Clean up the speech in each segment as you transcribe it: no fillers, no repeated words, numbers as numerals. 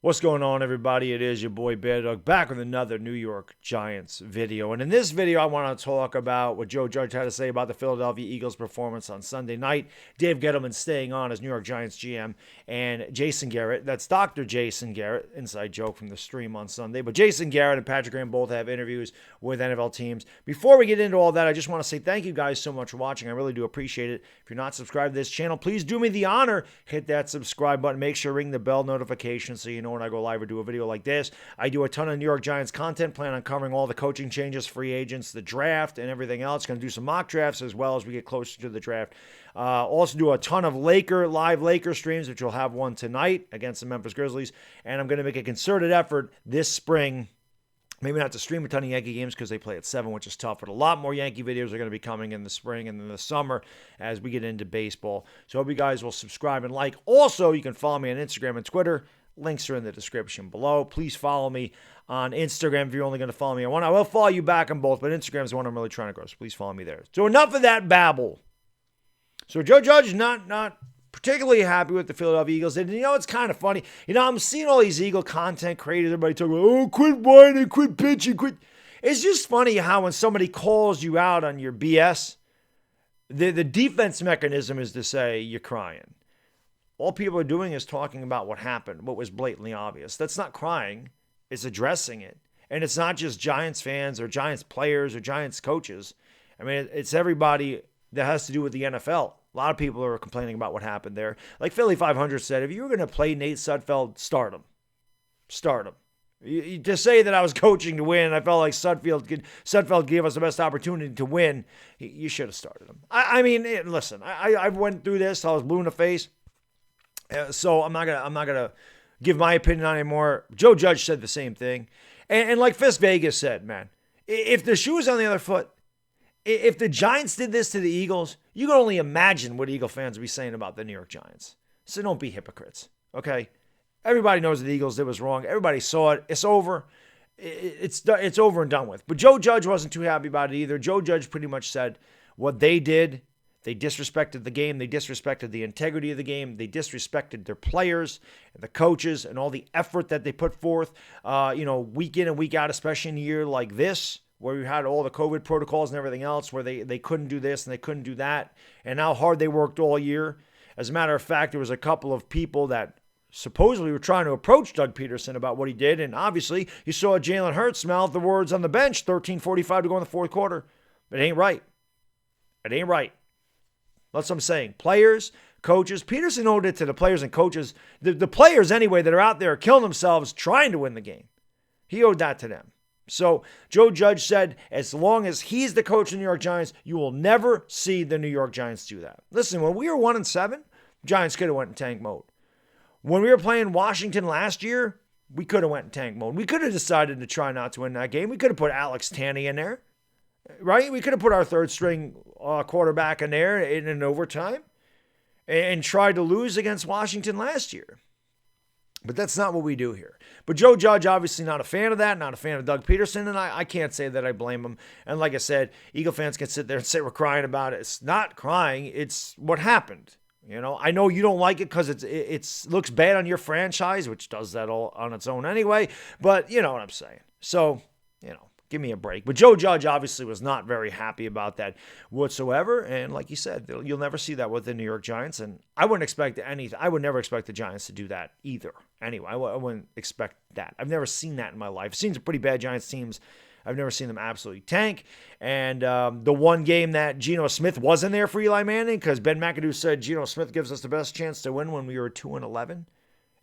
What's going on, everybody? It is your boy Baddog back with another New York Giants video. And in this video, I want to talk about what Joe Judge had to say about the Philadelphia Eagles' performance on Sunday night. Dave Gettleman staying on as New York Giants GM, and Jason Garrett. That's Dr. Jason Garrett, inside joke from the stream on Sunday. But Jason Garrett and Patrick Graham both have interviews with NFL teams. Before we get into all that, I just want to say thank you guys so much for watching. I really do appreciate it. If you're not subscribed to this channel, please do me the honor. Hit that subscribe button. Make sure to ring the bell notification so you know when I go live or do a video like this. I do a ton of New York Giants content, plan on covering all the coaching changes, free agents, the draft, and everything else. Going to do some mock drafts as well as we get closer to the draft. Also do a ton of live Laker streams, which we'll have one tonight against the Memphis Grizzlies. And I'm going to make a concerted effort this spring, maybe not to stream a ton of Yankee games because they play at 7, which is tough, but a lot more Yankee videos are going to be coming in the spring and in the summer as we get into baseball. So I hope you guys will subscribe and like. Also, you can follow me on Instagram and Twitter. Links are in the description below. Please follow me on Instagram if you're only going to follow me on one. I will follow you back on both, but Instagram is the one I'm really trying to grow, so please follow me there. So enough of that babble. So Joe Judge not particularly happy with the Philadelphia Eagles. And it's kind of funny. I'm seeing all these Eagle content creators, everybody talking about, oh, quit whining, quit pitching, quit. It's just funny how when somebody calls you out on your BS, the defense mechanism is to say you're crying. All people are doing is talking about what happened, what was blatantly obvious. That's not crying. It's addressing it. And it's not just Giants fans or Giants players or Giants coaches. I mean, it's everybody that has to do with the NFL. A lot of people are complaining about what happened there. Like Philly 500 said, if you were going to play Nate Sudfeld, start him. Start him. To say that I was coaching to win, I felt like Sudfeld gave us the best opportunity to win, you should have started him. I mean, listen, I went through this. I was blue in the face. So I'm not gonna give my opinion on it anymore. Joe Judge said the same thing. And like Fist Vegas said, man, if the shoe is on the other foot, if the Giants did this to the Eagles, you can only imagine what Eagle fans would be saying about the New York Giants. So don't be hypocrites, okay? Everybody knows that the Eagles did was wrong. Everybody saw it. It's over. It's over and done with. But Joe Judge wasn't too happy about it either. Joe Judge pretty much said what they did, they disrespected the game. They disrespected the integrity of the game. They disrespected their players and the coaches and all the effort that they put forth, week in and week out, especially in a year like this, where we had all the COVID protocols and everything else, where they couldn't do this and they couldn't do that, and how hard they worked all year. As a matter of fact, there was a couple of people that supposedly were trying to approach Doug Pederson about what he did, and obviously you saw Jalen Hurts mouth the words on the bench, 13:45 to go in the fourth quarter. It ain't right. It ain't right. That's what I'm saying. Players, coaches. Pederson owed it to the players and coaches. The players, anyway, that are out there killing themselves trying to win the game. He owed that to them. So Joe Judge said, as long as he's the coach of the New York Giants, you will never see the New York Giants do that. Listen, when we were 1-7, Giants could have went in tank mode. When we were playing Washington last year, we could have went in tank mode. We could have decided to try not to win that game. We could have put Alex Tanney in there. Right? We could have put our third string quarterback in there in an overtime and tried to lose against Washington last year. But that's not what we do here. But Joe Judge, obviously not a fan of that, not a fan of Doug Pederson, and I can't say that I blame him. And like I said, Eagle fans can sit there and say we're crying about it. It's not crying. It's what happened. I know you don't like it because it looks bad on your franchise, which does that all on its own anyway. But you know what I'm saying. So, give me a break. But Joe Judge obviously was not very happy about that whatsoever. And like you said, you'll never see that with the New York Giants. And I wouldn't expect anything. I would never expect the Giants to do that either. Anyway, I wouldn't expect that. I've never seen that in my life. I've seen some pretty bad Giants teams. I've never seen them absolutely tank. And the one game that Geno Smith wasn't there for Eli Manning, because Ben McAdoo said Geno Smith gives us the best chance to win when we were 2-11,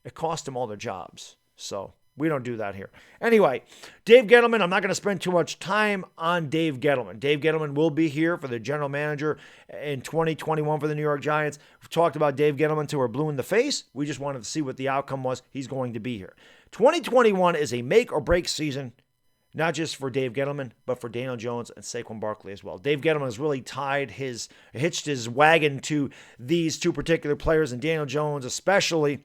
it cost them all their jobs. So we don't do that here. Anyway, Dave Gettleman, I'm not going to spend too much time on Dave Gettleman. Dave Gettleman will be here for the general manager in 2021 for the New York Giants. We've talked about Dave Gettleman till we're blue in the face. We just wanted to see what the outcome was. He's going to be here. 2021 is a make or break season, not just for Dave Gettleman, but for Daniel Jones and Saquon Barkley as well. Dave Gettleman has really hitched his wagon to these two particular players, and Daniel Jones especially.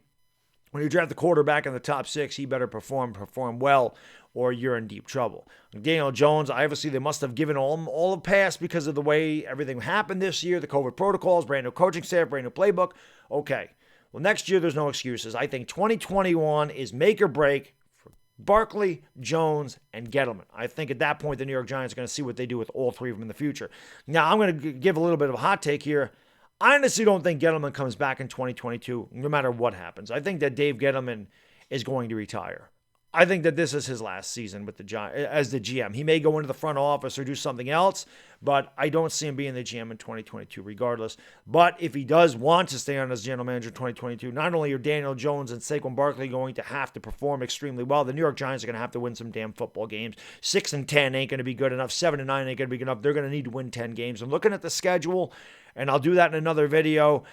When you draft the quarterback in the top 6, he better perform well, or you're in deep trouble. Daniel Jones, obviously they must have given all a pass because of the way everything happened this year, the COVID protocols, brand new coaching staff, brand new playbook. Okay, Well, next year, there's no excuses. I think 2021 is make or break for Barkley, Jones, and Gettleman. I think at that point, the New York Giants are going to see what they do with all three of them in the future. Now, I'm going to give a little bit of a hot take here. I honestly don't think Gettleman comes back in 2022, no matter what happens. I think that Dave Gettleman is going to retire. I think that this is his last season with the Giants as the GM. He may go into the front office or do something else, but I don't see him being the GM in 2022 regardless. But if he does want to stay on as general manager in 2022, not only are Daniel Jones and Saquon Barkley going to have to perform extremely well, the New York Giants are going to have to win some damn football games. 6-10 ain't going to be good enough. 7-9 ain't going to be good enough. They're going to need to win 10 games. I'm looking at the schedule, and I'll do that in another video.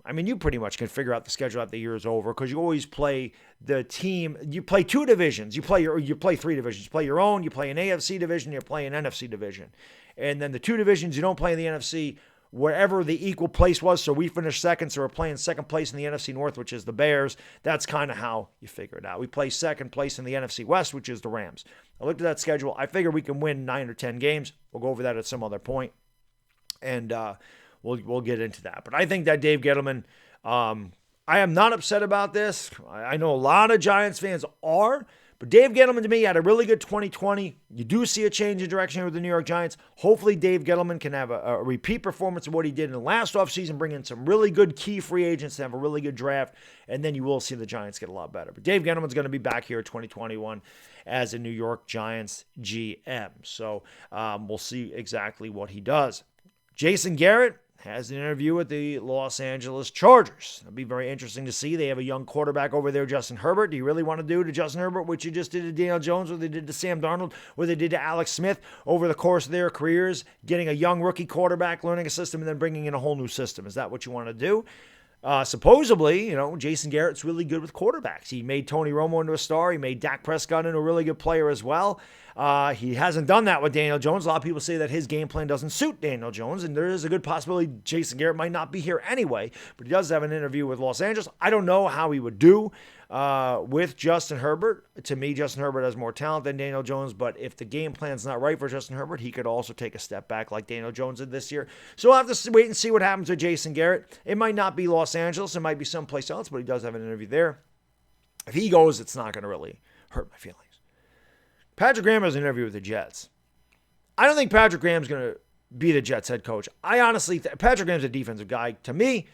I mean, you pretty much can figure out the schedule after the year is over because you always play the team. You play two divisions. You play three divisions. You play your own. You play an AFC division. You play an NFC division. And then the two divisions you don't play in the NFC, wherever the equal place was. So we finished second, so we're playing second place in the NFC North, which is the Bears. That's kind of how you figure it out. We play second place in the NFC West, which is the Rams. I looked at that schedule. I figure we can win 9 or 10 games. We'll go over that at some other point. And we'll get into that. But I think that Dave Gettleman, I am not upset about this. I know a lot of Giants fans are. But Dave Gettleman, to me, had a really good 2020. You do see a change in direction here with the New York Giants. Hopefully, Dave Gettleman can have a repeat performance of what he did in the last offseason, bring in some really good key free agents to have a really good draft, and then you will see the Giants get a lot better. But Dave Gettleman's going to be back here in 2021 as a New York Giants GM. So we'll see exactly what he does. Jason Garrett has an interview with the Los Angeles Chargers. It'll be very interesting to see. They have a young quarterback over there, Justin Herbert. Do you really want to do to Justin Herbert what you just did to Daniel Jones, what they did to Sam Darnold, what they did to Alex Smith over the course of their careers, getting a young rookie quarterback, learning a system, and then bringing in a whole new system? Is that what you want to do? Supposedly, Jason Garrett's really good with quarterbacks. He made Tony Romo into a star. He made Dak Prescott into a really good player as well. He hasn't done that with Daniel Jones. A lot of people say that his game plan doesn't suit Daniel Jones, and there is a good possibility Jason Garrett might not be here anyway, but he does have an interview with Los Angeles. I don't know how he would do with Justin Herbert. To me, Justin Herbert has more talent than Daniel Jones, but if the game plan's not right for Justin Herbert, he could also take a step back like Daniel Jones did this year. So we'll have to wait and see what happens with Jason Garrett. It might not be Los Angeles. It might be someplace else, but he does have an interview there. If he goes, it's not going to really hurt my feelings. Patrick Graham has an interview with the Jets. I don't think Patrick Graham's going to be the Jets head coach. I honestly think Patrick Graham's a defensive guy. To me,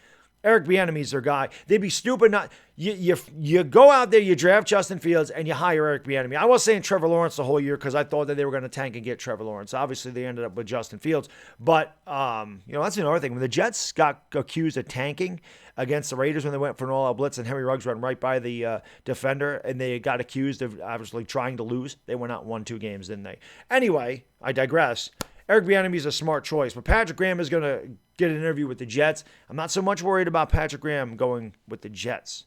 Eric Bieniemy's their guy. They'd be stupid not. You go out there, you draft Justin Fields, and you hire Eric Bieniemy. I was saying Trevor Lawrence the whole year because I thought that they were going to tank and get Trevor Lawrence. Obviously, they ended up with Justin Fields. But, that's another thing. When the Jets got accused of tanking against the Raiders when they went for an all-out blitz and Henry Ruggs ran right by the defender, and they got accused of obviously trying to lose, they went out and won 2 games, didn't they? Anyway, I digress. Eric Bieniemy is a smart choice, but Patrick Graham is going to get an interview with the Jets. I'm not so much worried about Patrick Graham going with the Jets,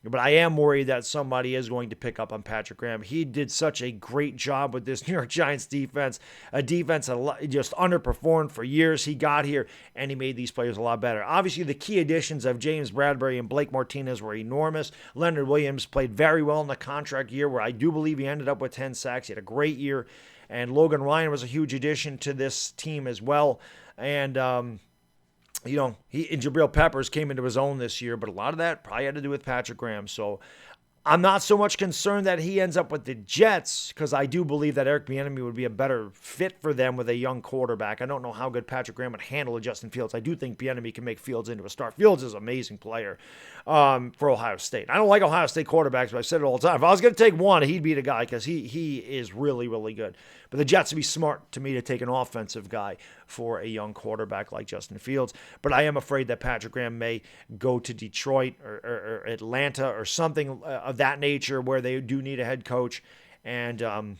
but I am worried that somebody is going to pick up on Patrick Graham. He did such a great job with this New York Giants defense, a defense that just underperformed for years. He got here, and he made these players a lot better. Obviously, the key additions of James Bradbury and Blake Martinez were enormous. Leonard Williams played very well in the contract year, where I do believe he ended up with 10 sacks. He had a great year. And Logan Ryan was a huge addition to this team as well. And, he and Jabril Peppers came into his own this year, but a lot of that probably had to do with Patrick Graham. So I'm not so much concerned that he ends up with the Jets because I do believe that Eric Bieniemy would be a better fit for them with a young quarterback. I don't know how good Patrick Graham would handle Justin Fields. I do think Bieniemy can make Fields into a star. Fields is an amazing player for Ohio State. I don't like Ohio State quarterbacks, but I've said it all the time. If I was going to take one, he'd be the guy because he is really, really good. But the Jets would be smart to me to take an offensive guy for a young quarterback like Justin Fields. But I am afraid that Patrick Graham may go to Detroit or Atlanta or something of that nature where they do need a head coach. And I'm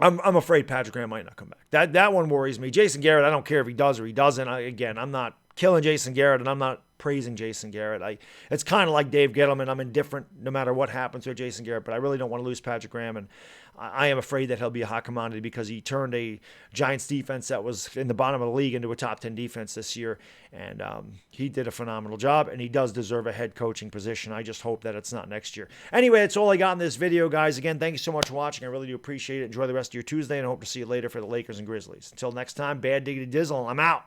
afraid Patrick Graham might not come back. That one worries me. Jason Garrett, I don't care if he does or he doesn't. I'm not killing Jason Garrett, and I'm not praising Jason Garrett. It's kind of like Dave Gettleman. I'm indifferent no matter what happens with Jason Garrett, but I really don't want to lose Patrick Graham, and I am afraid that he'll be a hot commodity because he turned a Giants defense that was in the bottom of the league into a top 10 defense this year, and he did a phenomenal job, and he does deserve a head coaching position. I just hope that it's not next year. Anyway, that's all I got in this video, guys. Again, thank you so much for watching. I really do appreciate it. Enjoy the rest of your Tuesday, and I hope to see you later for the Lakers and Grizzlies. Until next time, bad diggity dizzle, I'm out.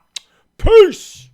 Peace!